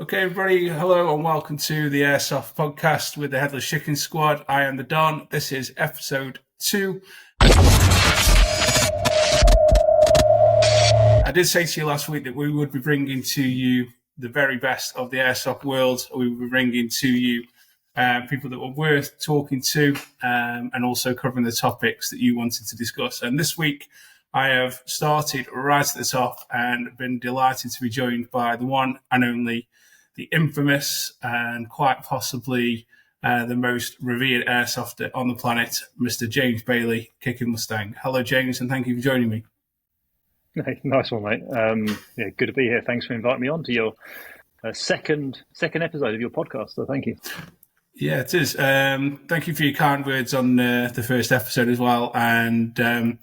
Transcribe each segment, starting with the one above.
Okay, everybody, hello and welcome to the Airsoft podcast with the Headless Chicken Squad. I am the Don. This is episode 2. I did say to you last week that we would be bringing to you the very best of the Airsoft world. We would be bringing to you people that were worth talking to and also covering the topics that you wanted to discuss. And this week, I have started right at the top and been delighted to be joined by the one and only, the infamous and quite possibly the most revered airsofter on the planet, Mr. James Bailey, Kicking Mustang. Hello, James, and thank you for joining me. Hey, nice one, mate. Yeah, good to be here. Thanks for inviting me on to your second episode of your podcast. So thank you. Yeah, it is. Thank you for your kind words on the first episode as well. And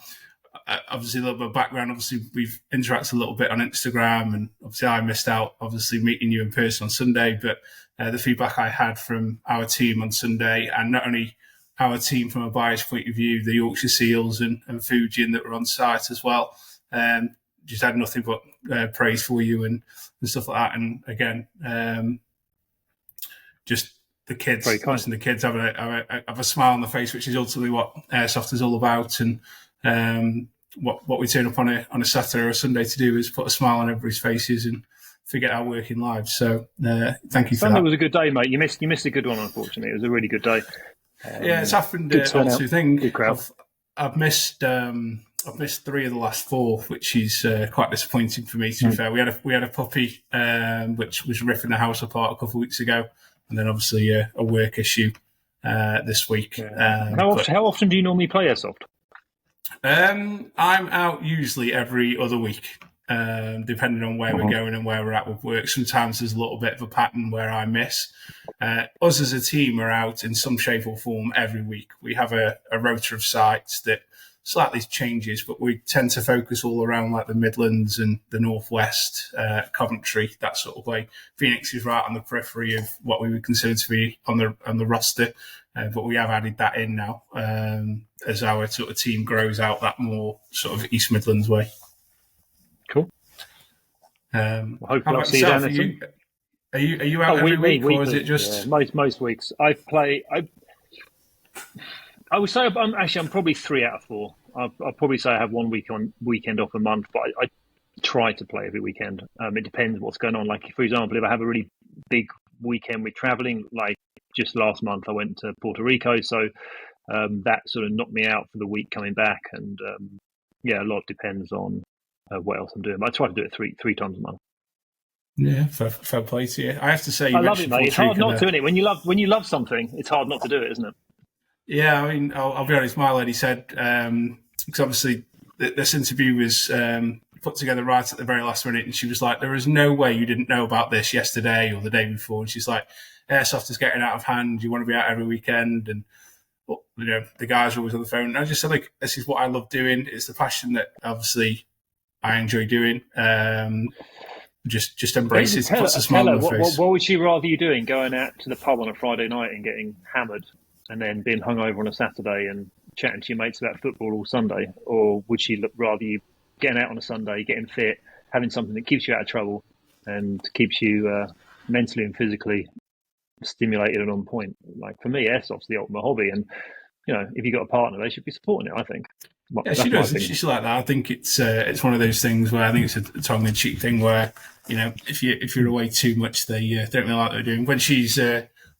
obviously a little bit of background. Obviously, we've interacted a little bit on Instagram, and obviously I missed out, obviously, meeting you in person on Sunday. But the feedback I had from our team on Sunday, and not only our team from a buyer's point of view, the Yorkshire Seals and Fujian that were on site as well, just had nothing but praise for you and stuff like that. And again, just the kids, watching the kids have a smile on the face, which is ultimately what Airsoft is all about. And what we turn up on a Saturday or a Sunday to do is put a smile on everybody's faces and forget our working lives. So thank you for that. Sunday was a good day, mate. You missed a good one, unfortunately. It was a really good day. Yeah, it's happened one or two things. I've missed 3 of the last 4, which is quite disappointing for me. To be fair, we had a puppy which was ripping the house apart a couple of weeks ago, and then obviously a work issue this week. Yeah. How often do you normally play Airsoft? I'm out usually every other week, depending on where we're going and where we're at with work. Sometimes there's a little bit of a pattern where I miss. Us as a team are out in some shape or form every week. We have a rota of sites that slightly changes, but we tend to focus all around like the Midlands and the Northwest, Coventry, that sort of way. Phoenix is right on the periphery of what we would consider to be on the roster, but we have added that in now as our sort of team grows out that more sort of East Midlands way. Cool. Hopefully I'll see you down there soon. Are you out every week, or is it just most weeks? I would say I'm probably 3 out of 4. I'll probably say I have one weekend off a month, but I try to play every weekend. It depends what's going on. Like, for example, if I have a really big weekend with traveling, like just last month I went to Puerto Rico, so that sort of knocked me out for the week coming back. And a lot depends on what else I'm doing. But I try to do it three times a month. Yeah, fair play to you. I have to say, I love it, mate. It's hard not to, isn't it? When you love something, it's hard not to do it, isn't it? Yeah, I mean, I'll be honest. My lady said, because obviously this interview was put together right at the very last minute, and she was like, "There is no way you didn't know about this yesterday or the day before." And she's like, "Airsoft is getting out of hand. You want to be out every weekend, and the guys are always on the phone." And I just said, like, this is what I love doing. It's the passion that obviously I enjoy doing. Just embrace it. Puts a smile on the face. What would she rather you doing? Going out to the pub on a Friday night and getting hammered, and then being hungover on a Saturday and chatting to your mates about football all Sunday? Or would she rather you getting out on a Sunday, getting fit, having something that keeps you out of trouble and keeps you mentally and physically stimulated and on point? Like, for me, Airsoft's the ultimate hobby, and if you've got a partner, they should be supporting it, I think. Yeah, she does. She's like that. I think it's one of those things where I think it's a tongue-in-cheek thing where, if you're away too much, they don't really like what they're doing. When she's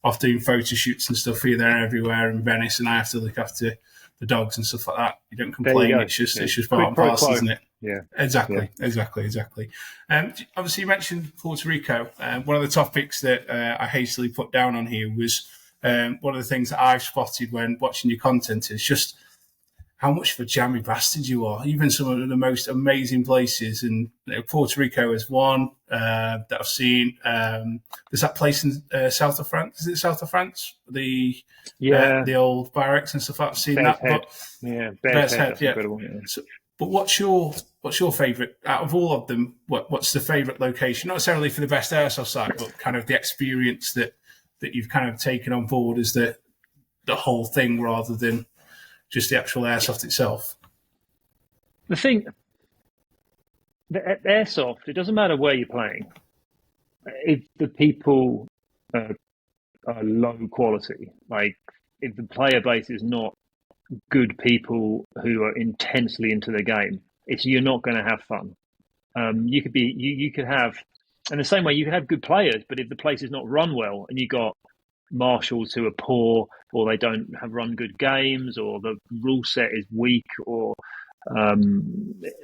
off doing photo shoots and stuff here, there, and everywhere in Venice, and I have to look after the dogs and stuff like that, you don't complain. It's just part and parcel, isn't it? Yeah, exactly. Obviously, you mentioned Puerto Rico. One of the topics that I hastily put down on here was one of the things that I've spotted when watching your content is just how much of a jammy bastard you are. Even some of the most amazing places, and Puerto Rico is one that I've seen. There's that place in south of France. Is it south of France? The old barracks and stuff. I've seen Bear's that. Head. Bear's Head. Yeah. Incredible. Yeah. So, but what's your favourite out of all of them? What's the favourite location? Not necessarily for the best airsoft site, but kind of the experience that you've kind of taken on board as the whole thing, rather than just the actual airsoft itself. The thing, the airsoft, it doesn't matter where you're playing. if the people are low quality, like if the player base is not good people who are intensely into the game, you're not going to have fun. You could have, in the same way, you could have good players, but if the place is not run well and you got marshals who are poor, or they don't have run good games, or the rule set is weak, or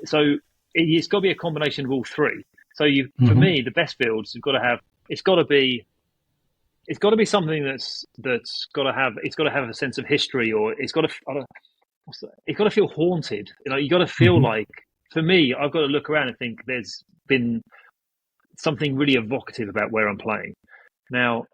so it's got to be a combination of all three. So for me, the best builds have got to have. It's got to be something that's got to have. It's got to have a sense of history, or it's got to feel haunted. You got to feel like. For me, I've got to look around and think there's been something really evocative about where I'm playing. Now,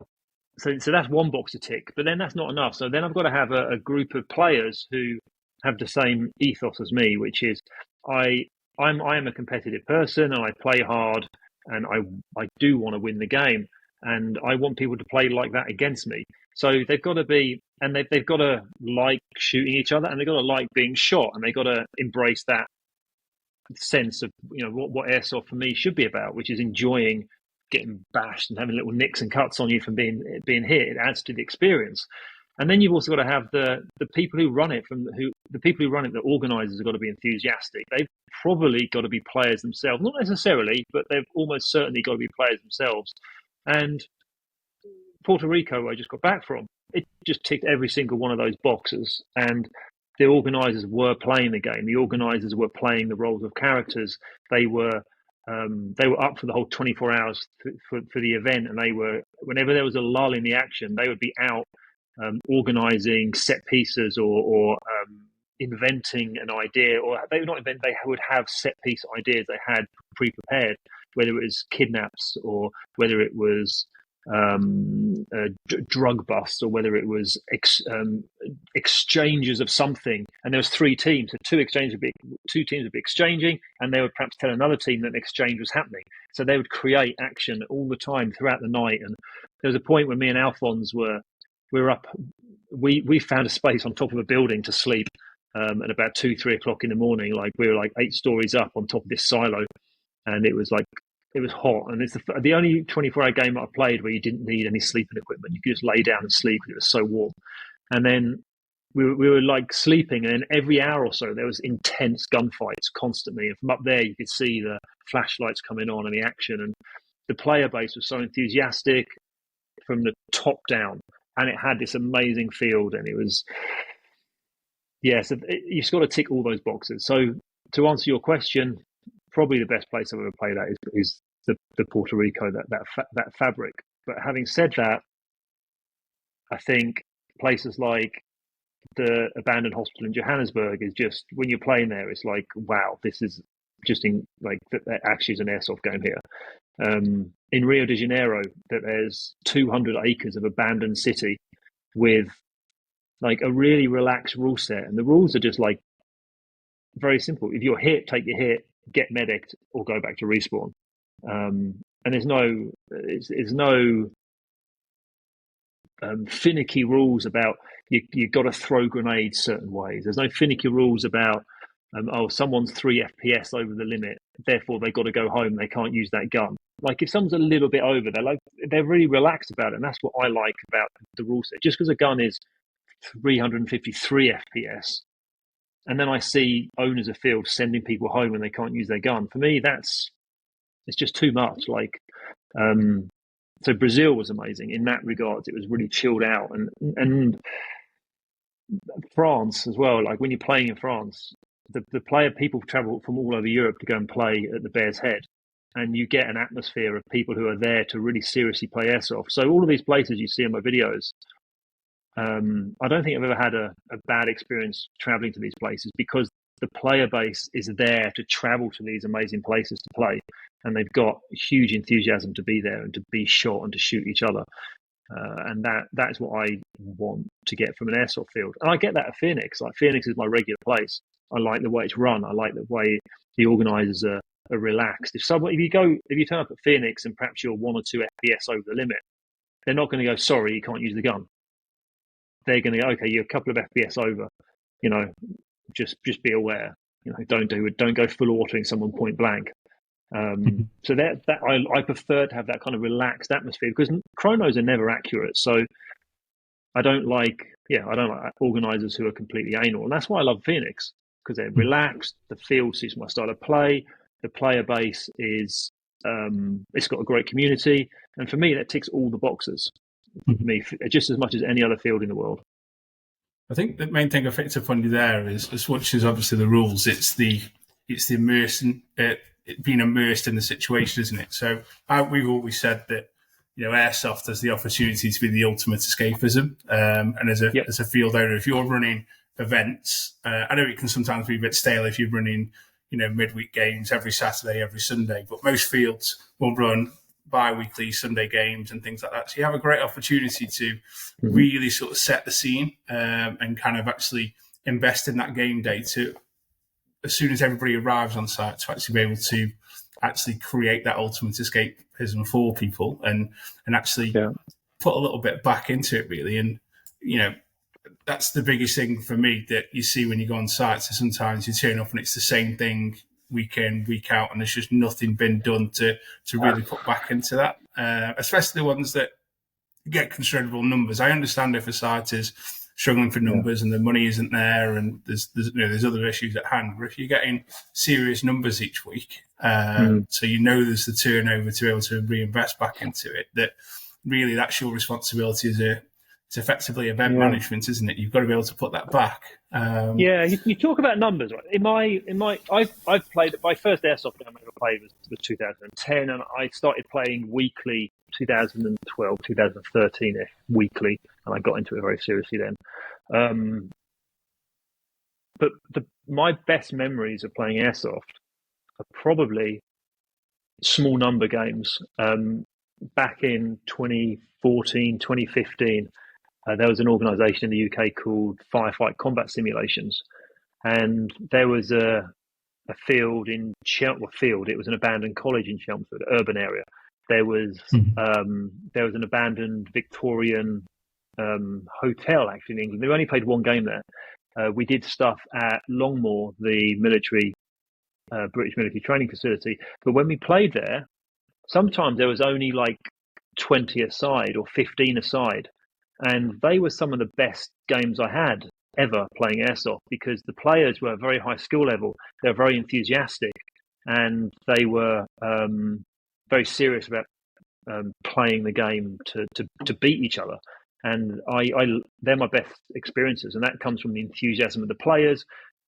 so that's one box to tick, but then that's not enough. So then I've got to have a group of players who have the same ethos as me, which is I am a competitive person and I play hard and I do want to win the game, and I want people to play like that against me. So they've got to be, and they've got to like shooting each other, and they've got to like being shot, and they've got to embrace that sense of what airsoft for me should be about, which is enjoying getting bashed and having little nicks and cuts on you from being hit. It adds to the experience. And then you've also got to have the people who run it, the organisers have got to be enthusiastic. They've probably got to be players themselves, not necessarily, but they've almost certainly got to be players themselves. And Puerto Rico, where I just got back from, it just ticked every single one of those boxes. And the organisers were playing the game. The organisers were playing the roles of characters. They were up for the whole 24 hours for the event, and whenever there was a lull in the action, they would be out organising set pieces or inventing an idea, or they would not invent. They would have set piece ideas they had pre-prepared, whether it was kidnaps or whether it was drug busts, or whether it was exchanges of something. And there was three teams, so two teams would be exchanging, and they would perhaps tell another team that an exchange was happening. So they would create action all the time throughout the night. And there was a point when me and Alphonse were up. We found a space on top of a building to sleep at about 2-3 o'clock in the morning. Like we were like 8 stories up on top of this silo, and it was hot, and it's the only 24-hour game I played where you didn't need any sleeping equipment. You could just lay down and sleep because it was so warm. And then we were like sleeping, and then every hour or so there was intense gunfights constantly. And from up there, you could see the flashlights coming on and the action. And the player base was so enthusiastic from the top down, and it had this amazing field. And it was, so you've just got to tick all those boxes. So to answer your question, probably the best place I've ever played at is the Puerto Rico, that fabric. But having said that, I think places like the abandoned hospital in Johannesburg is just, when you're playing there, it's like, wow, this is just that actually is an airsoft game here. In Rio de Janeiro, that there's 200 acres of abandoned city with like a really relaxed rule set, and the rules are just like very simple. If you're hit, take your hit, get medicked, or go back to respawn. And there's no finicky rules about you've got to throw grenades certain ways. There's no finicky rules about someone's 3 FPS over the limit, therefore they've got to go home. They can't use that gun. Like if someone's a little bit over, they're really relaxed about it, and that's what I like about the rule set. Just because a gun is 353 FPS, and then I see owners of fields sending people home when they can't use their gun. For me, it's just too much. Like, so Brazil was amazing in that regard. It was really chilled out, and France as well. Like when you're playing in France, people travel from all over Europe to go and play at the Bear's Head, and you get an atmosphere of people who are there to really seriously play airsoft. So all of these places you see in my videos, I don't think I've ever had a bad experience traveling to these places, because the player base is there to travel to these amazing places to play, and they've got huge enthusiasm to be there and to be shot and to shoot each other. And that's what I want to get from an airsoft field. And I get that at Phoenix. Like Phoenix is my regular place. I like the way it's run. I like the way the organisers are relaxed. If you turn up at Phoenix and perhaps you're 1 or 2 FPS over the limit, they're not going to go, sorry, you can't use the gun. They're going to go, okay, you're a couple of FPS over, just be aware, don't go full autoing someone point blank. So that I prefer to have that kind of relaxed atmosphere, because chronos are never accurate. So I don't like organisers who are completely anal, and that's why I love Phoenix, because they're relaxed. The field suits my style of play. The player base is it's got a great community, and for me that ticks all the boxes. For me, just as much as any other field in the world. I think the main thing I picked up on you there is, as much as obviously the rules, it's the immersion, being immersed in the situation, isn't it? So we've always said that, Airsoft has the opportunity to be the ultimate escapism. And as a field owner, if you're running events, I know it can sometimes be a bit stale if you're running, midweek games every Saturday, every Sunday, but most fields will run bi-weekly Sunday games and things like that. So you have a great opportunity to really sort of set the scene and kind of actually invest in that game day to, as soon as everybody arrives on site, to actually be able to actually create that ultimate escapism for people and actually put a little bit back into it, really. And, that's the biggest thing for me that you see when you go on site. So sometimes you turn up and it's the same thing week in, week out, and there's just nothing been done to really put back into that, especially the ones that get considerable numbers. I understand if a site is struggling for numbers and the money isn't there and there's other issues at hand, but if you're getting serious numbers each week, so there's the turnover to be able to reinvest back into it, that really that's your responsibility as it's effectively event management, isn't it? You've got to be able to put that back. You talk about numbers, right? I've played. My first airsoft game I ever played was 2010, and I started playing weekly 2012, 2013 weekly, and I got into it very seriously then. But my best memories of playing airsoft are probably small number games. Back in 2014, 2015. There was an organisation in the UK called Firefight Combat Simulations, and there was a field in Chelmsford. It was an abandoned college in Chelmsford, urban area. There was an abandoned Victorian hotel actually in England. They only played one game there. We did stuff at Longmoor, the British military training facility. But when we played there, sometimes there was only like 20 aside or 15 aside. And they were some of the best games I had ever playing airsoft, because the players were very high skill level. They were very enthusiastic, and they were very serious about playing the game to beat each other. And they're my best experiences, and that comes from the enthusiasm of the players,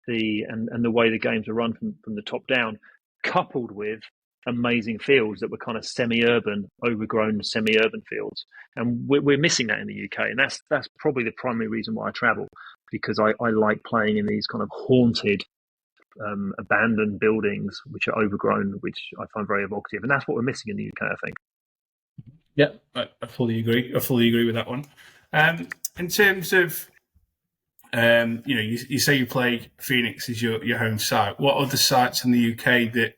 and the way the games are run from the top down, coupled with amazing fields that were kind of semi-urban, overgrown semi-urban fields, and we're missing that in the UK, and that's probably the primary reason why I travel, because I like playing in these kind of haunted, abandoned buildings which are overgrown, which I find very evocative, and that's what we're missing in the UK, I think. Yeah, I fully agree. I fully agree with that one. In terms of, you say you play Phoenix as your home site. What other sites in the UK that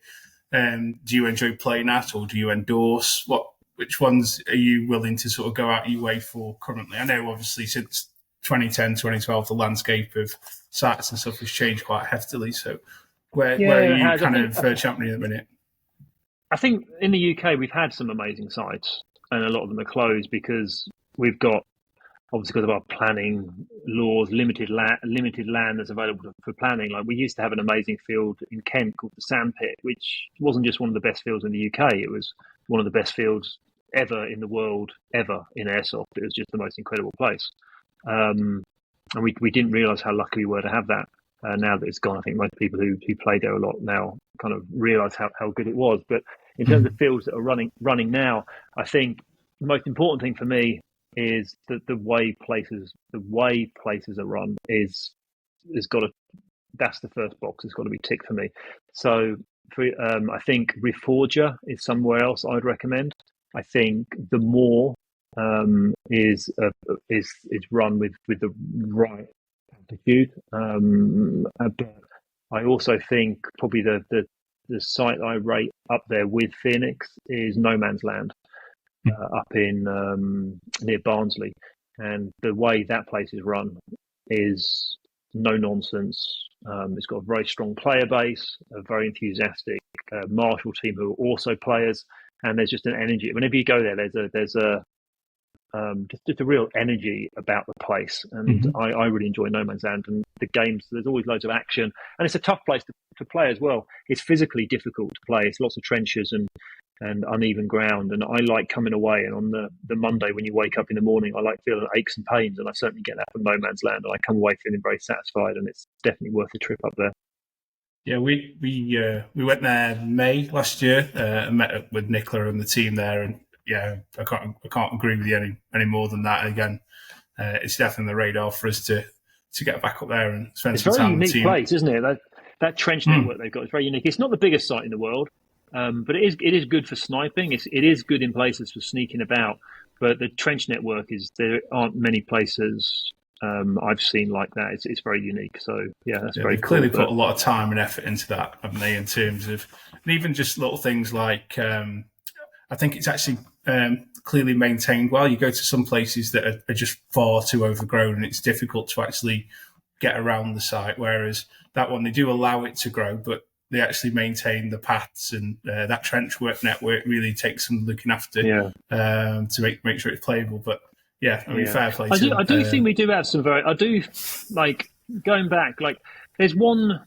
do you enjoy playing at, or do you endorse? Which ones are you willing to sort of go out your way for currently? I know obviously since 2010, 2012, the landscape of sites and stuff has changed quite heftily. So where are you kind of championing at the minute? I think in the UK we've had some amazing sites, and a lot of them are closed because we've got, obviously because of our planning laws, limited land that's available for planning. Like we used to have an amazing field in Kent called the Sandpit, which wasn't just one of the best fields in the UK. It was one of the best fields ever in the world, ever in airsoft. It was just the most incredible place. And we didn't realise how lucky we were to have that. Now that it's gone, I think most people who played there a lot now kind of realise how good it was. But in terms of fields that are running now, I think the most important thing for me is that the way places are run that's the first box. It's got to be ticked for me. So I think Reforger is somewhere else I'd recommend. I think the Moor is run with the right altitude. But I also think probably the site I rate up there with Phoenix is No Man's Land. Up in near Barnsley, and the way that place is run is no nonsense. It's got a very strong player base, very enthusiastic, a martial team who are also players, and there's just an energy. Whenever you go there, there's a just a real energy about the place, and I really enjoy No Man's Land and the games. There's always loads of action, and it's a tough place to play as well. It's physically difficult to play. It's lots of trenches and uneven ground, and I like coming away. And on the Monday when you wake up in the morning, I like feeling aches and pains, and I certainly get that from No Man's Land, and I come away feeling very satisfied, and it's definitely worth the trip up there. Yeah, we went there May last year and met up with Nicola and the team there, and yeah, I can't agree with you any more than that. Again, it's definitely on the radar for us to get back up there and spend some time with the team. It's a very unique place, isn't it? That trench network they've got is very unique. It's not the biggest site in the world, but it is good for sniping. It is good in places for sneaking about. But the trench network there aren't many places I've seen like that. It's very unique. So yeah, that's very cool. Clearly put a lot of time and effort into that, haven't they? In terms of, and even just little things like, I think it's actually clearly maintained well. You go to some places that are just far too overgrown, and it's difficult to actually get around the site. Whereas that one, they do allow it to grow, but they actually maintain the paths, and that trench network really takes some looking after to make sure it's playable. But yeah, I mean, fair play. I do think we do have some I do like going back. Like there's one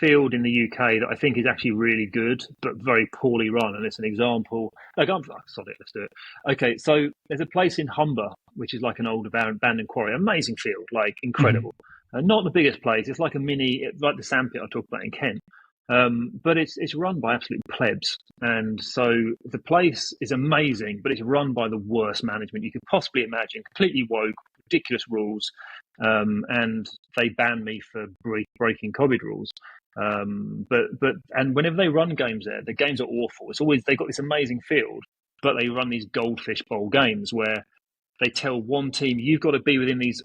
field in the UK that I think is actually really good, but very poorly run, and it's an example. Like, sorry, let's do it. Okay, so there's a place in Humber, which is like an old abandoned quarry, amazing field, like incredible. Not the biggest place. It's like a mini, like the sandpit I talked about in Kent. But it's run by absolute plebs, and so the place is amazing, but it's run by the worst management you could possibly imagine. Completely woke, ridiculous rules, and they banned me for breaking COVID rules. But whenever they run games there, the games are awful. It's always they've got this amazing field, but they run these goldfish bowl games where they tell one team you've got to be within these.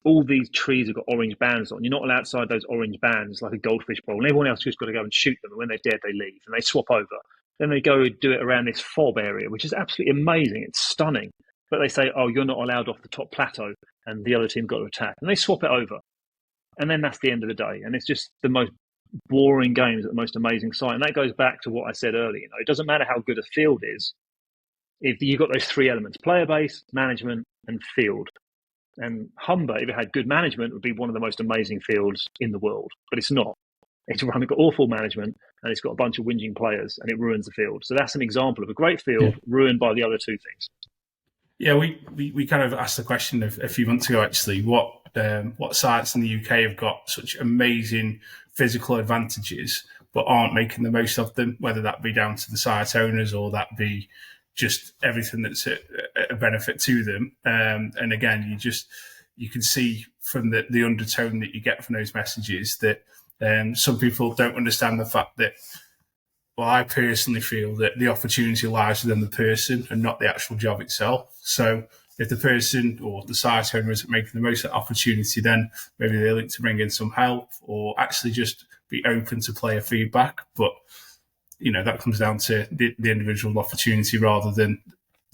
All these trees have got orange bands on. You're not allowed outside those orange bands like a goldfish bowl. And everyone else just got to go and shoot them. And when they're dead, they leave and they swap over. Then they go and do it around this fob area, which is absolutely amazing. It's stunning. But they say, oh, you're not allowed off the top plateau and the other team got to attack. And they swap it over. And then that's the end of the day. And it's just the most boring games at the most amazing site. And that goes back to what I said earlier. You know, it doesn't matter how good a field is. If you've got those three elements, player base, management, and field. And Humber, if it had good management, would be one of the most amazing fields in the world. But it's not. It's got awful management, and it's got a bunch of whinging players, and it ruins the field. So that's an example of a great field ruined by the other two things. Yeah, we kind of asked the question a few months ago, actually, what sites in the UK have got such amazing physical advantages but aren't making the most of them, whether that be down to the site owners or that be just everything that's a benefit to them. And again, you can see from the undertone that you get from those messages that some people don't understand the fact that, well, I personally feel that the opportunity lies within the person and not the actual job itself. So if the person or the site owner isn't making the most of that opportunity, then maybe they look to bring in some help or actually just be open to player feedback. But you know, that comes down to the individual opportunity rather than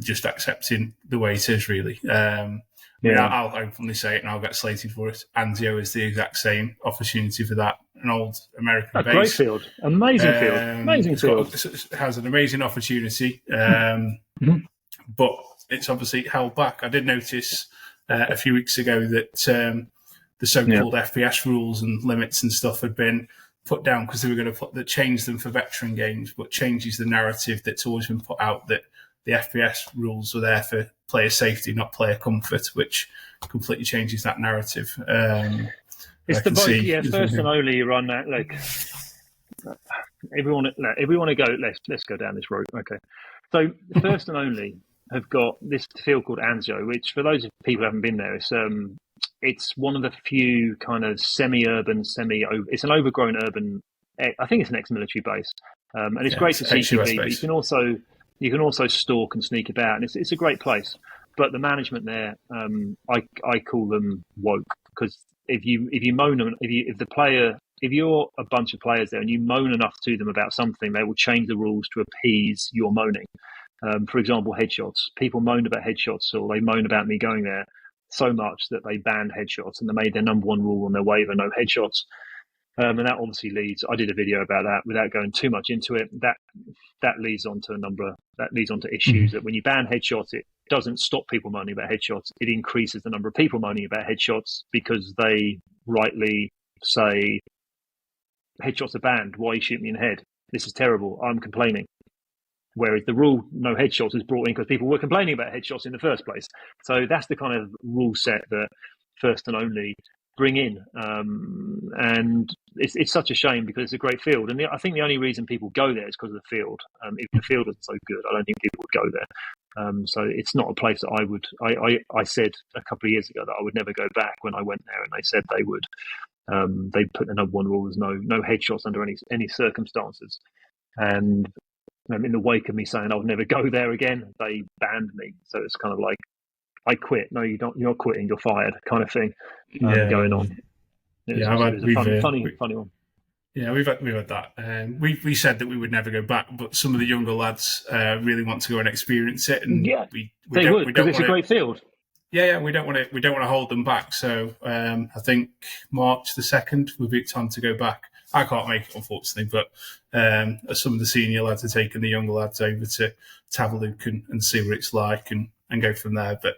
just accepting the way it is, really. I mean, I'll openly say it and I'll get slated for it. Anzio is the exact same opportunity for that. An old American base. Great field. Amazing field. Amazing field. It has an amazing opportunity, but it's obviously held back. I did notice a few weeks ago that the so-called FPS rules and limits and stuff had been put down because they were going to change them for veteran games, but changes the narrative that's always been put out that the FPS rules were there for player safety, not player comfort, which completely changes that narrative. It's first and only you run that. Like, if we want to go, let's go down this road. Okay, so first and only have got this field called Anzio, which for those people who haven't been there, it's one of the few kind of semi-urban, it's an overgrown urban. I think it's an ex-military base, and it's great for CCTV. But you can also stalk and sneak about, and it's a great place. But the management there, I call them woke, because if you moan them, if you're a bunch of players there and you moan enough to them about something, they will change the rules to appease your moaning. For example, headshots. People moaned about headshots, or they moan about me going there so much that they banned headshots, and they made their number one rule on their waiver: no headshots. And that obviously leads. I did a video about that without going too much into it. That leads on to issues that when you ban headshots, it doesn't stop people moaning about headshots. It increases the number of people moaning about headshots because they rightly say headshots are banned. Why are you shooting me in the head? This is terrible. I'm complaining. Whereas the rule no headshots is brought in because people were complaining about headshots in the first place. So that's the kind of rule set that First and Only bring in. And it's such a shame because it's a great field. And I think the only reason people go there is because of the field. If the field isn't so good, I don't think people would go there. So it's not a place that I would. I said a couple of years ago that I would never go back when I went there, and they said they would. They put the number one rule was no headshots under any circumstances. And in the wake of me saying I would never go there again, they banned me. So it's kind of like, I quit. No, you don't. You're not quitting. You're fired. Kind of thing going on. It was a funny one. Yeah, we've had that. We said that we would never go back, but some of the younger lads really want to go and experience it, and they would because it's a great field. Yeah, we don't want to hold them back. So I think March the 2nd we'll be time to go back. I can't make it, unfortunately, but some of the senior lads are taking the younger lads over to have a look and see what it's like and go from there. But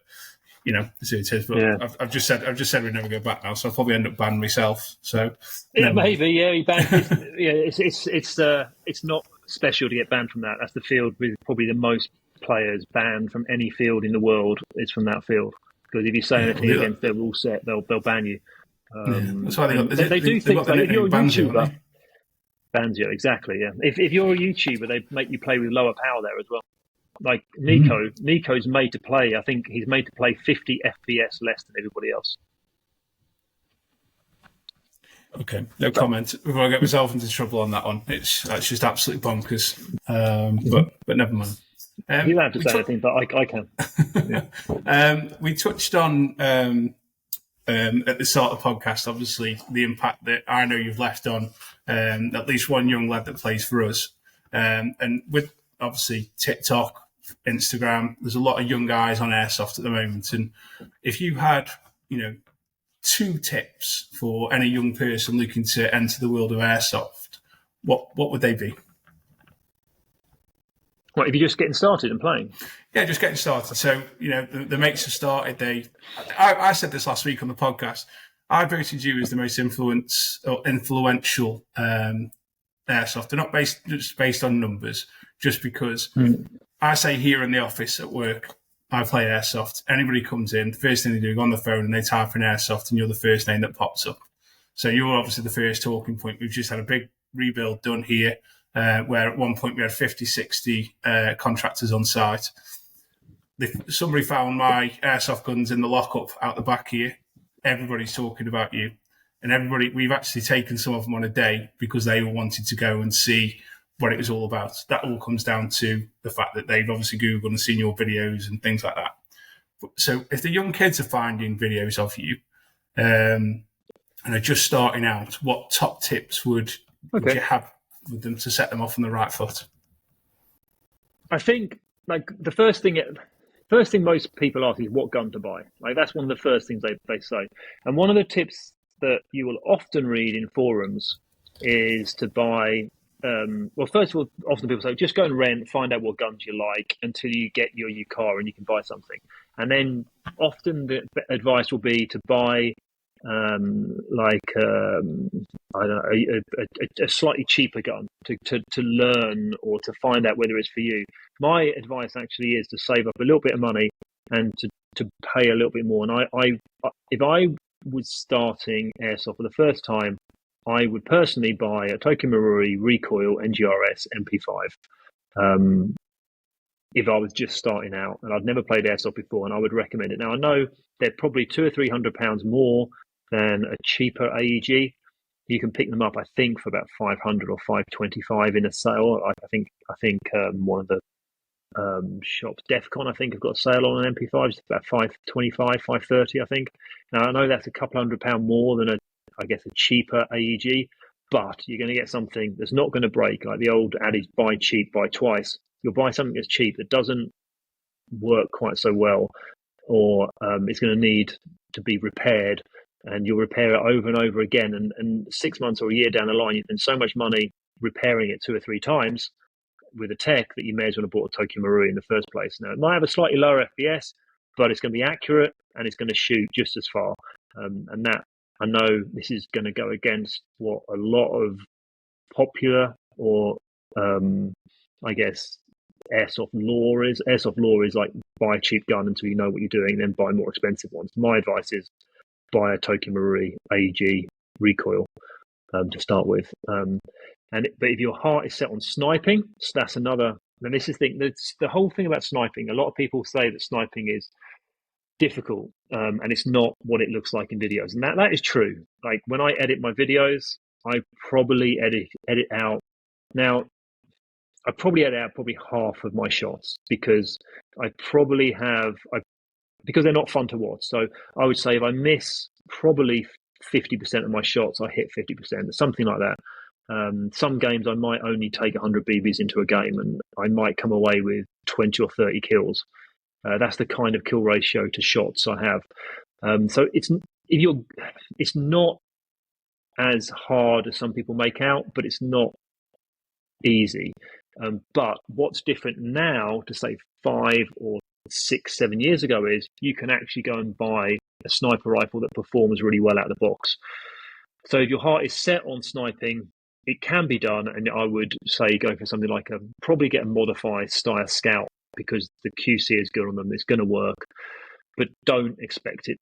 see what it is. But yeah. I've just said we'd never go back now, so I'll probably end up banning myself. So maybe you ban. It's not special to get banned from that. That's the field with probably the most players banned from any field in the world. Is from that field, because if you say anything against their rule set, they'll ban you. That's why they do things like if you're a YouTuber, Banjo, exactly. Yeah, if you're a YouTuber, they make you play with lower power there as well. Like Nico's made to play. I think he's made to play 50 FPS less than everybody else. Okay, no comment. Before I get myself into trouble on that one, that's just absolutely bonkers. But never mind. You don't have to say anything, but I can. Yeah. We touched on at the start of the podcast, obviously, the impact that I know you've left on at least one young lad that plays for us, and with obviously TikTok, Instagram, there's a lot of young guys on Airsoft at the moment. And if you had, 2 tips for any young person looking to enter the world of Airsoft, what would they be? What, if you're just getting started and playing? Yeah, just getting started. So, the mates have started. I said this last week on the podcast. I voted you as the most influential Airsoft. They're not based on numbers, just because I say here in the office at work, I play Airsoft. Anybody comes in, the first thing they do, go on the phone and they type in Airsoft, and you're the first name that pops up. So you're obviously the first talking point. We've just had a big rebuild done here, where at one point we had 50, 60 contractors on site. Somebody found my Airsoft guns in the lockup out the back here. Everybody's talking about you. And we've actually taken some of them on a day because they all wanted to go and see what it was all about. That all comes down to the fact that they've obviously Googled and seen your videos and things like that. So if the young kids are finding videos of you and are just starting out, what top tips would you have with them to set them off on the right foot? I think the first thing most people ask is what gun to buy. Like that's one of the first things they say. And one of the tips that you will often read in forums is to buy. First of all, often people say just go and rent, find out what guns you like until you get your new car and you can buy something. And then often the advice will be to buy I don't know, a slightly cheaper gun to learn or to find out whether it's for you. My advice actually is to save up a little bit of money and to pay a little bit more. And if I was starting Airsoft for the first time, I would personally buy a Tokyo Marui Recoil NGRS MP5 if I was just starting out and I'd never played Airsoft before, and I would recommend it. Now, I know they're probably £200 or £300 more than a cheaper AEG. You can pick them up, I think, for about 500 or 525 in a sale. I think one of the shops, Defcon, I think, have got a sale on an MP5. It's about 525, 530, I think. Now, I know that's a couple £100 more than a cheaper AEG, but you're going to get something that's not going to break. Like the old adage, buy cheap, buy twice. You'll buy something that's cheap that doesn't work quite so well, or it's going to need to be repaired. and you'll repair it over and over again. And 6 months or a year down the line, you spend so much money repairing it 2 or 3 times with a tech that you may as well have bought a Tokyo Marui in the first place. Now, it might have a slightly lower FPS, but it's going to be accurate and it's going to shoot just as far. And that, I know this is going to go against what a lot of popular or I guess airsoft law is. Airsoft law is like buy a cheap gun until you know what you're doing, then buy more expensive ones. My advice is buy a Tokyo Marui AEG recoil to start with. But if your heart is set on sniping, so that's another. And this is the whole thing about sniping. A lot of people say that sniping is difficult, and it's not what it looks like in videos, and that is true. Like when I edit my videos, I probably edit out. Now, I probably edit out probably half of my shots because because they're not fun to watch. So I would say if I miss probably 50% of my shots, I hit 50%, something like that. Some games I might only take 100 BBs into a game, and I might come away with 20 or 30 kills. That's the kind of kill ratio to shots I have. So it's not as hard as some people make out, but it's not easy. But what's different now to say 5 or 6, 7 years ago is you can actually go and buy a sniper rifle that performs really well out of the box. So if your heart is set on sniping, it can be done, and I would say go for something like probably get a modified Steyr Scout because the QC is good on them. It's going to work, but don't expect it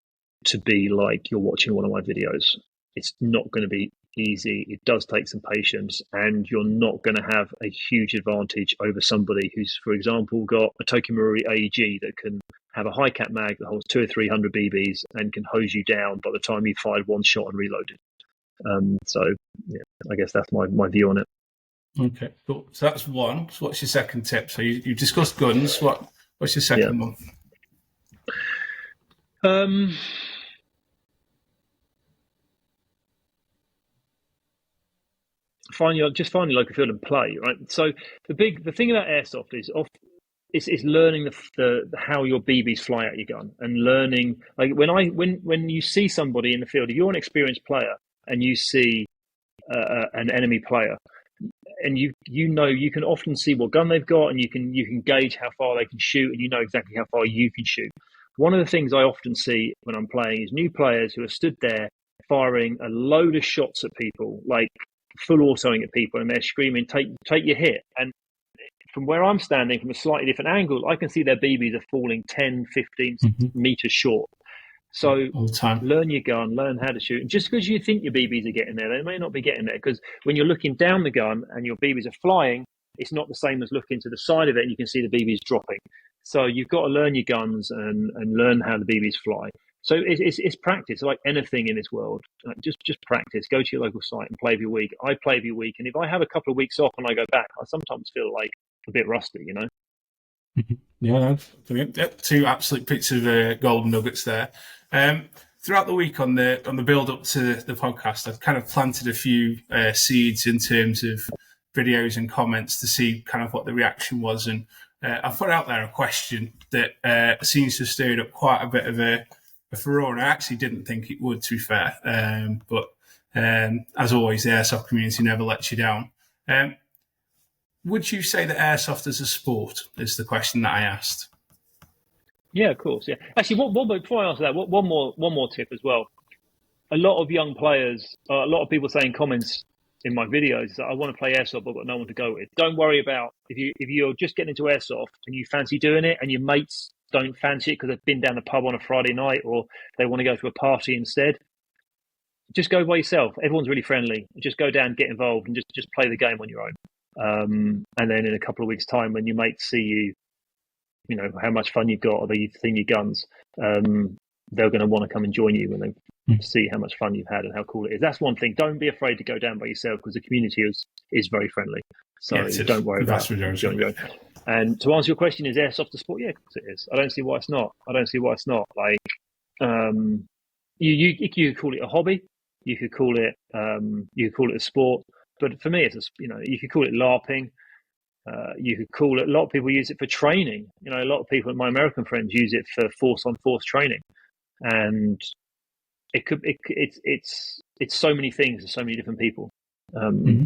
to be like you're watching one of my videos. It's not going to be easy. It does take some patience, and you're not going to have a huge advantage over somebody who's, for example, got a Tokyo Marui AEG that can have a high cap mag that holds 200 or 300 BBs and can hose you down by the time you fired one shot and reloaded. So yeah, I guess that's my view on it. Okay, cool. So that's one. So what's your second tip? So you discussed guns. What's your second one? Find your local field and play, right? So the thing about airsoft is learning the how your BBs fly out your gun, and learning like when you see somebody in the field, if you're an experienced player and you see an enemy player, and you can often see what gun they've got, and you can gauge how far they can shoot, and you know exactly how far you can shoot. One of the things I often see when I'm playing is new players who are stood there firing a load of shots at people, like full autoing at people, and they're screaming, take your hit. And from where I'm standing, from a slightly different angle, I can see their BBs are falling 10, 15 meters short. So learn your gun, learn how to shoot. And just because you think your BBs are getting there, they may not be getting there, because when you're looking down the gun and your BBs are flying, it's not the same as looking to the side of it and you can see the BBs dropping. So you've got to learn your guns and learn how the BBs fly. So it's practice, like anything in this world. Just practice. Go to your local site and play every week. I play every week, and if I have a couple of weeks off and I go back, I sometimes feel like a bit rusty, you know? Yeah, brilliant. Two absolute bits of golden nuggets there. Throughout the week on the build up to the podcast, I've kind of planted a few seeds in terms of videos and comments to see kind of what the reaction was, and I put out there a question that seems to have stirred up quite a bit of a furore. I actually didn't think it would, to be fair, but as always, the airsoft community never lets you down. Would you say that airsoft is a sport? Is the question that I asked. Yeah, of course. Yeah, actually, before I answer that, one more tip as well. A lot of young players, a lot of people say in comments in my videos that I want to play airsoft, but I've got no one to go with. Don't worry about if you're just getting into airsoft and you fancy doing it, and your mates don't fancy it because they've been down the pub on a Friday night or they want to go to a party instead. Just go by yourself. Everyone's really friendly. Just go down, get involved, and just play the game on your own. And then in a couple of weeks' time, when your mates see you know how much fun you've got, or they've seen your guns, they're going to want to come and join you when they see how much fun you've had and how cool it is. That's one thing. Don't be afraid to go down by yourself, because the community is very friendly. So don't worry about joining your own. And to answer your question, is airsoft a sport? Yeah, of course it is. I don't see why it's not. Like, you could call it a hobby. You could call it a sport. But for me, you could call it LARPing. You could call it. A lot of people use it for training. You know, a lot of people, my American friends, use it for force-on-force training. And it's so many things, so many different people. Mm-hmm.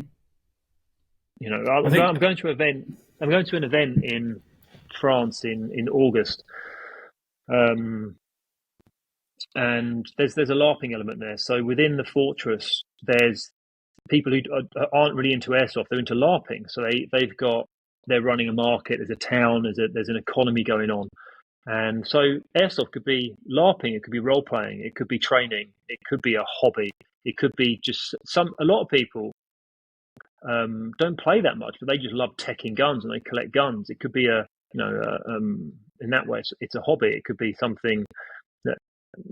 You know, I'm going to an event. I'm going to an event in France in August, and there's a LARPing element there. So within the fortress, there's people who aren't really into airsoft. They're into LARPing. So they're running a market. There's a town. There's an economy going on. And so airsoft could be LARPing, it could be role playing, it could be training, it could be a hobby, it could be just a lot of people don't play that much, but they just love teching guns and they collect guns. It could be in that way, it's a hobby. It could be something that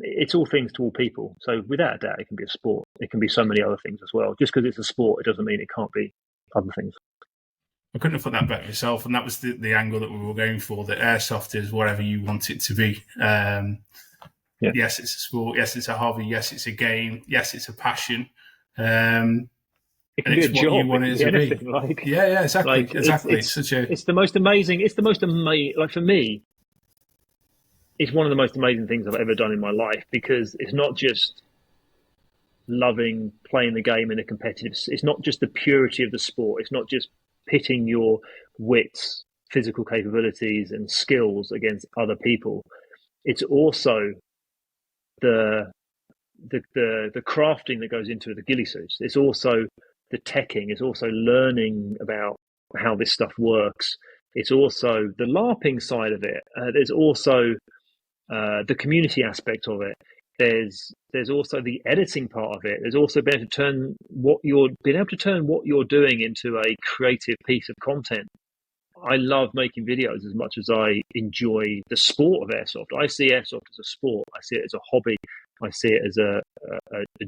it's all things to all people. So without a doubt, it can be a sport. It can be so many other things as well. Just because it's a sport, it doesn't mean it can't be other things. I couldn't have put that better myself, and that was the angle that we were going for. That airsoft is whatever you want it to be. Yes, it's a sport. Yes, it's a hobby. Yes, it's a game. Yes, it's a passion. It can be a job. You want it to be. Yeah, exactly. It's the most amazing. It's the most amazing. Like for me, it's one of the most amazing things I've ever done in my life, because it's not just loving playing the game in a competitive. It's not just the purity of the sport. It's not just pitting your wits, physical capabilities, and skills against other people. It's also the crafting that goes into the ghillie suits. It's also the teching. It's also learning about how this stuff works. It's also the LARPing side of it. There's also the community aspect of it. There's also the editing part of it. There's also being able to turn what you're doing into a creative piece of content. I love making videos as much as I enjoy the sport of airsoft. I see airsoft as a sport. I see it as a hobby. I see it as a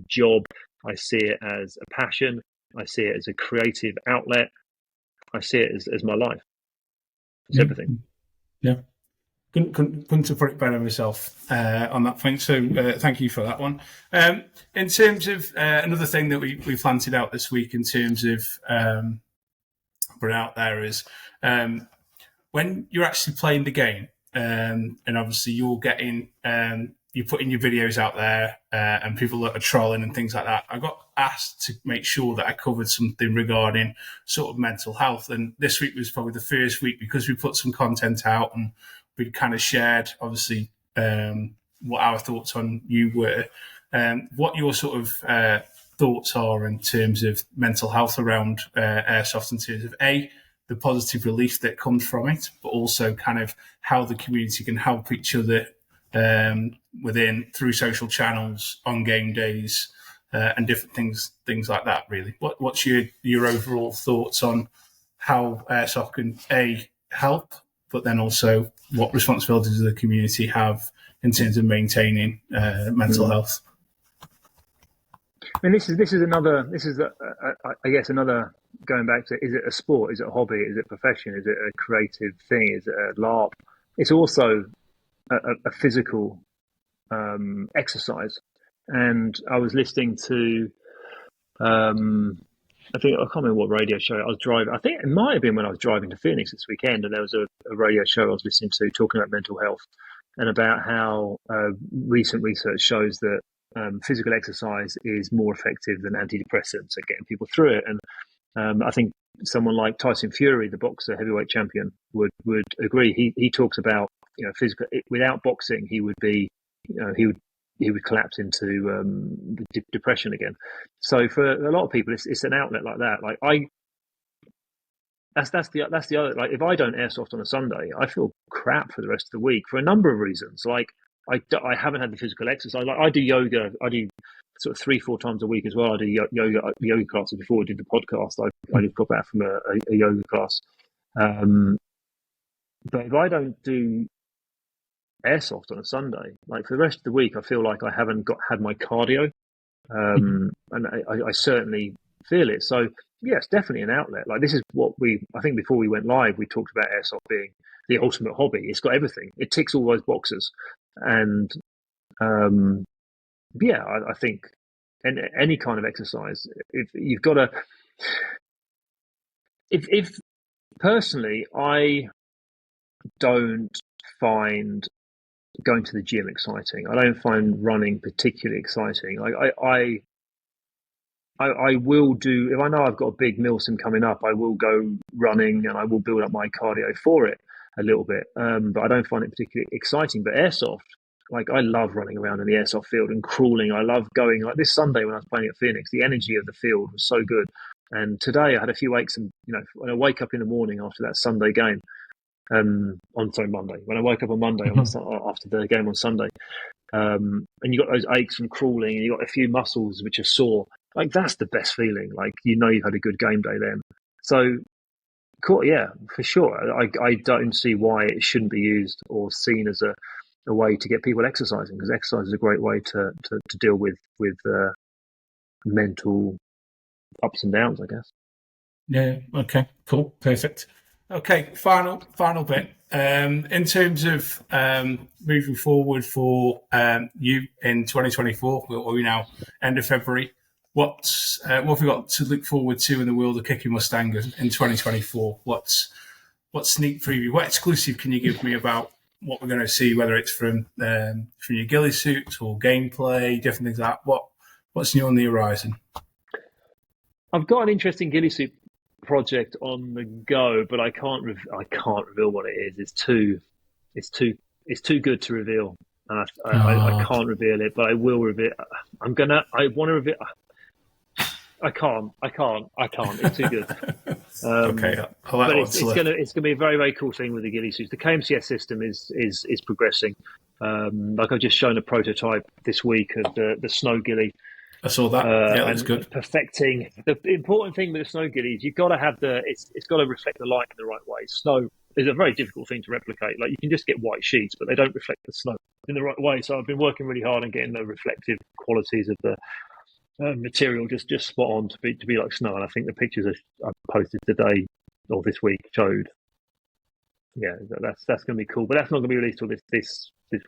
job. I see it as a passion. I see it as a creative outlet. I see it as my life. It's everything. Yeah. Couldn't have put it better myself on that point. So thank you for that one. In terms of another thing that we planted out this week in terms of put out there is when you're actually playing the game, and obviously you're getting you're putting your videos out there and people that are trolling and things like that. I got asked to make sure that I covered something regarding sort of mental health, and this week was probably the first week because we put some content out and we kind of shared, obviously, what our thoughts on you were, what your sort of thoughts are in terms of mental health around airsoft, in terms of the positive relief that comes from it, but also kind of how the community can help each other through social channels, on game days, and different things like that. Really, what's your overall thoughts on how airsoft can help, but then also what responsibilities does the community have in terms of maintaining mental health? I mean, this is another going back to, is it a sport? Is it a hobby? Is it a profession? Is it a creative thing? Is it a LARP? It's also a physical exercise. And I was listening to, I can't remember what radio show I was driving. I think it might have been when I was driving to Phoenix this weekend, and there was a radio show I was listening to talking about mental health and about how recent research shows that physical exercise is more effective than antidepressants at getting people through it. And I think someone like Tyson Fury, the boxer heavyweight champion, would agree. He talks about, physical, without boxing, he would collapse into depression again. So for a lot of people, it's an outlet like that. Like that's the other. Like if I don't airsoft on a Sunday, I feel crap for the rest of the week for a number of reasons. Like I haven't had the physical exercise. Like I do yoga. I do sort of 3-4 times a week as well. I do yoga classes before we did the podcast. I just got back from a yoga class. But if I don't do airsoft on a Sunday, like for the rest of the week, I feel like I haven't had my cardio, and I certainly feel it. So yeah, it's definitely an outlet. Like this is what I think before we went live, we talked about airsoft being the ultimate hobby. It's got everything. It ticks all those boxes, and I think any kind of exercise, if you've got to, if personally, I don't find going to the gym exciting. I don't find running particularly exciting. Like I will do, if I know I've got a big milsim coming up, I will go running and I will build up my cardio for it a little bit. But I don't find it particularly exciting. But airsoft, like I love running around in the airsoft field and crawling. I love going, like this Sunday when I was playing at Phoenix, the energy of the field was so good. And today I had a few aches, and when I wake up in the morning after that Sunday game, Monday. When I woke up on Monday after the game on Sunday, and you got those aches from crawling, and you got a few muscles which are sore. Like that's the best feeling. Like you've had a good game day then. So, cool, yeah, for sure. I don't see why it shouldn't be used or seen as a way to get people exercising, because exercise is a great way to deal with mental ups and downs, I guess. Yeah. Okay. Cool. Perfect. Okay. Final bit. In terms of moving forward for you in 2024, we're now end of February. What have we got to look forward to in the world of Kicking Mustang in 2024? What sneak preview? What exclusive can you give me about what we're going to see? Whether it's from your ghillie suit or gameplay, different things like that. What's new on the horizon? I've got an interesting ghillie suit project on the go, but I can't reveal what it is. It's too good to reveal. I can't reveal it, but I will reveal. I want to reveal. I can't. It's too good. Okay, but it's gonna be a very, very cool thing with the ghillie suits. The KMCS system is progressing. Like I've just shown a prototype this week of the snow ghillie. I saw that. Yeah, that's good. Perfecting the important thing with the snow ghillie is you've got to have it's got to reflect the light in the right way. Snow is a very difficult thing to replicate. Like you can just get white sheets, but they don't reflect the snow in the right way. So I've been working really hard on getting the reflective qualities of the material just spot on to be like snow. And I think the pictures I posted today or this week showed. Yeah, that's going to be cool, but that's not going to be released till this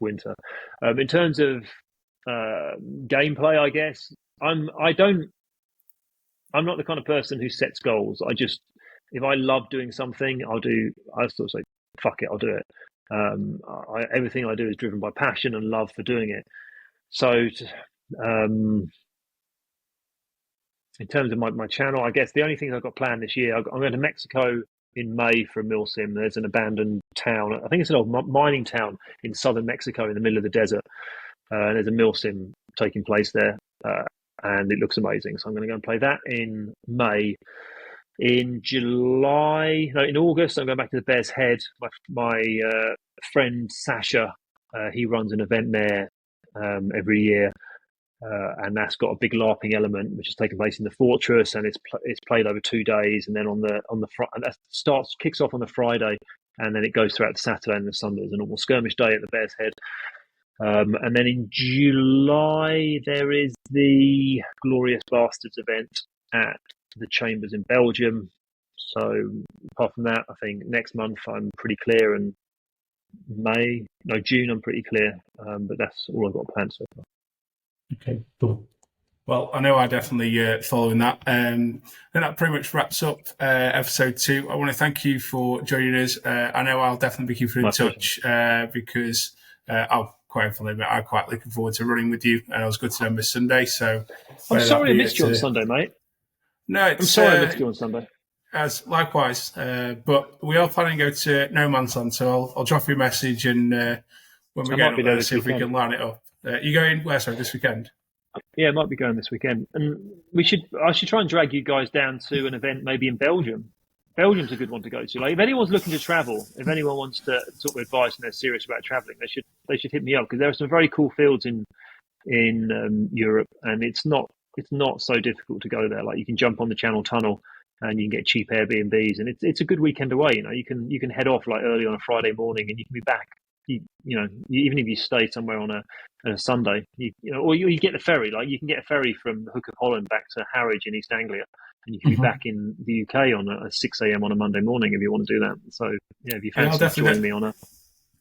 winter. In terms of gameplay, I guess I'm not the kind of person who sets goals. If I love doing something, I still say fuck it, I'll do it. Everything I do is driven by passion and love for doing it. So in terms of my channel, I guess the only things I've got planned this year, I'm going to Mexico in May for a milsim. There's an abandoned town. I think it's an old mining town in southern Mexico in the middle of the desert. And there's a milsim taking place there, and it looks amazing. So I'm going to go and play that in May. In August, I'm going back to the Bear's Head. My friend Sasha, he runs an event there every year, and that's got a big LARPing element, which is taking place in the fortress, and it's played over 2 days, and then on the and that kicks off on the Friday, and then it goes throughout the Saturday and the Sunday. There's a normal skirmish day at the Bear's Head. And then in July, there is the Glorious Bastards event at the Chambers in Belgium. So apart from that, I think next month I'm pretty clear, and June I'm pretty clear. But that's all I've got planned so far. Okay, cool. Well, I know I definitely following that. And that pretty much wraps up episode 2. I want to thank you for joining us. I know I'll definitely be keeping in touch because I'll quite frankly, I quite looking forward to running with you. And it was good to know this Sunday. So I'm sorry I missed you on Sunday, mate. No, I'm sorry I missed you on Sunday. As likewise, but we are planning to go to No Man's Land, so I'll drop you a message, and when we get up there, see if we can line it up. You going where? Sorry, this weekend? Yeah, I might be going this weekend, and I should try and drag you guys down to an event maybe in Belgium. Belgium's a good one to go to. Like, if anyone's looking to travel, if anyone wants to sort of advice and they're serious about traveling, they should hit me up, because there are some very cool fields in Europe, and it's not so difficult to go there. Like you can jump on the Channel Tunnel and you can get cheap Airbnbs, and it's a good weekend away. You can head off like early on a Friday morning, and you can be back. Even if you stay somewhere on a Sunday, or you get the ferry. Like you can get a ferry from the Hook of Holland back to Harwich in East Anglia, and you can be back in the UK on a 6 a.m. on a Monday morning if you want to do that. So yeah, if you fancy joining me on a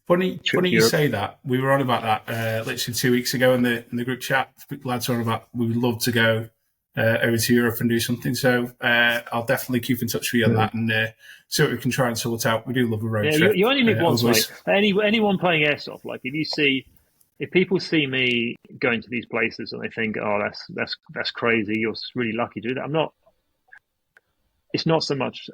funny you say that. We were on about that literally 2 weeks ago in the group chat. Lads were on about we would love to go over to Europe and do something. So I'll definitely keep in touch with you on that and see what we can try and sort out. We do love a road trip. You only live once, always. mate. Anyone playing Airsoft, like if people see me going to these places and they think, oh, that's crazy, you're really lucky to do that. I'm not. It's not so much.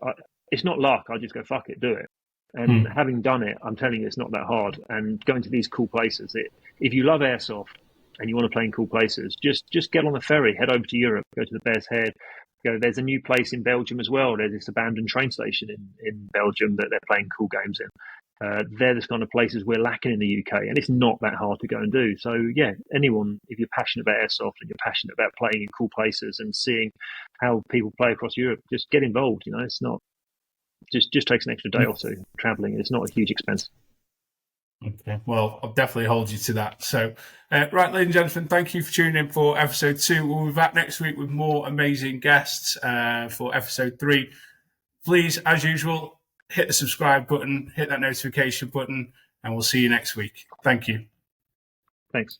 It's not luck. I just go, fuck it, do it. And having done it, I'm telling you, it's not that hard. And going to these cool places, if you love Airsoft and you want to play in cool places, just get on the ferry, head over to Europe, go to the Bear's Head. There's a new place in Belgium as well. There's this abandoned train station in Belgium that they're playing cool games in. They're the kind of places we're lacking in the UK, and it's not that hard to go and do. So yeah, anyone, if you're passionate about Airsoft and you're passionate about playing in cool places and seeing how people play across Europe, just get involved. It's not just takes an extra day or two traveling. It's not a huge expense. Okay, well, I'll definitely hold you to that. So, right, ladies and gentlemen, thank you for tuning in for episode 2. We'll be back next week with more amazing guests for episode 3. Please, as usual, hit the subscribe button, hit that notification button, and we'll see you next week. Thank you. Thanks.